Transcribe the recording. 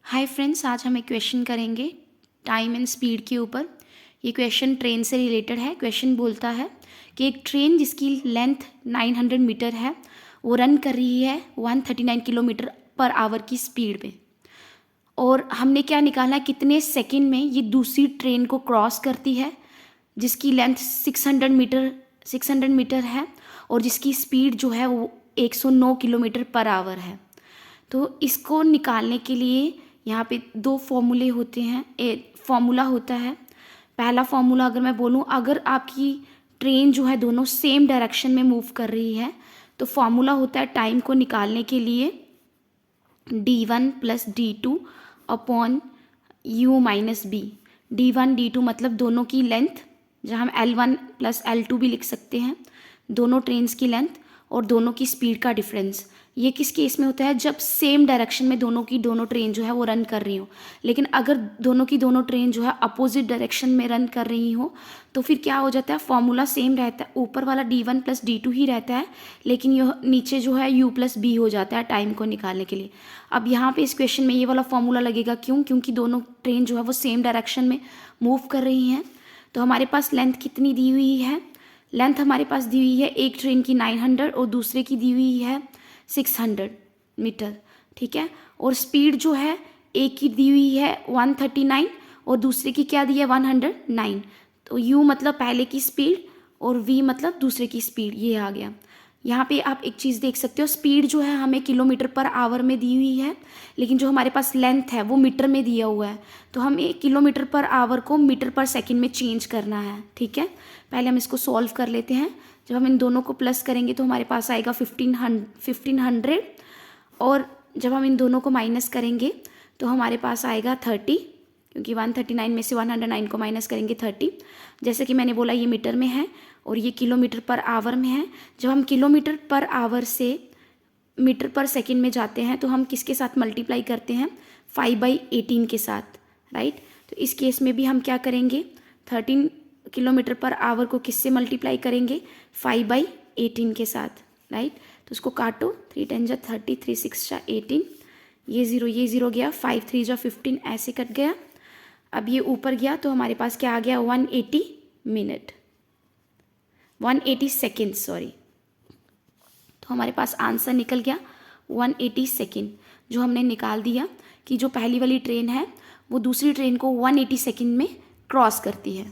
Hi friends, आज हम एक क्वेश्चन करेंगे टाइम एंड स्पीड के ऊपर। ये क्वेश्चन ट्रेन से रिलेटेड है। क्वेश्चन बोलता है कि एक ट्रेन जिसकी लेंथ 900 मीटर है वो रन कर रही है 139 किलोमीटर पर आवर की स्पीड में, और हमने क्या निकालना है, कितने सेकंड में ये दूसरी ट्रेन को क्रॉस करती है जिसकी लेंथ 600 मीटर है और जिसकी स्पीड जो है वो 109 किलोमीटर पर आवर है। तो इसको निकालने के लिए यहाँ पे दो फॉर्मूले होते हैं। फॉर्मूला होता है, पहला फॉर्मूला अगर मैं बोलूँ, अगर आपकी ट्रेन जो है दोनों सेम डायरेक्शन में मूव कर रही है तो फॉर्मूला होता है टाइम को निकालने के लिए d1 plus d2 upon u minus b। d1 d2 मतलब दोनों की लेंथ, जहाँ हम l1 प्लस l2 भी लिख सकते हैं, दोनों ट्रेन्स की लेंथ और दोनों की स्पीड का डिफरेंस। ये किस केस में होता है, जब सेम डायरेक्शन में दोनों ट्रेन जो है वो रन कर रही हो। लेकिन अगर दोनों ट्रेन जो है अपोजिट डायरेक्शन में रन कर रही हो तो फिर क्या हो जाता है, फॉर्मूला सेम रहता है, ऊपर वाला d1 प्लस d2 ही रहता है, लेकिन यह नीचे जो है u प्लस b हो जाता है टाइम को निकालने के लिए। अब यहाँ पे इस क्वेश्चन में ये वाला फॉर्मूला लगेगा, क्योंकि दोनों ट्रेन जो है वो सेम डायरेक्शन में मूव कर रही हैं। तो हमारे पास लेंथ कितनी दी हुई है, लेंथ हमारे पास दी हुई है एक ट्रेन की 900 और दूसरे की दी हुई है 600 मीटर, ठीक है। और स्पीड जो है एक की दी हुई है 139 और दूसरे की क्या दी है 109। तो u मतलब पहले की स्पीड और v मतलब दूसरे की स्पीड, ये आ गया। यहाँ पे आप एक चीज़ देख सकते हो, स्पीड जो है हमें किलोमीटर पर आवर में दी हुई है, लेकिन जो हमारे पास लेंथ है वो मीटर में दिया हुआ है। तो हमें किलोमीटर पर आवर को मीटर पर सेकंड में चेंज करना है, ठीक है। पहले हम इसको सॉल्व कर लेते हैं। जब हम इन दोनों को प्लस करेंगे तो हमारे पास आएगा 1500, और जब हम इन दोनों को माइनस करेंगे तो हमारे पास आएगा 30, क्योंकि 139 में से 109 को माइनस करेंगे 30। जैसे कि मैंने बोला ये मीटर में है और ये किलोमीटर पर आवर में है। जब हम किलोमीटर पर आवर से मीटर पर सेकंड में जाते हैं तो हम किसके साथ मल्टीप्लाई करते हैं, 5/18 के साथ, राइट। तो इस केस में भी हम क्या करेंगे, 13 किलोमीटर पर आवर को किससे मल्टीप्लाई करेंगे, 5/18 के साथ, राइट। तो उसको काटो, 3 10 जा 30, 3 6 जा 18, ये ज़ीरो गया, 5 3 जा 15, ऐसे कट गया। अब ये ऊपर गया तो हमारे पास क्या आ गया, 180 मिनट, 180 सेकेंड, सॉरी। तो हमारे पास आंसर निकल गया 180 सेकेंड, जो हमने निकाल दिया कि जो पहली वाली ट्रेन है वो दूसरी ट्रेन को 180 सेकेंड में क्रॉस करती है।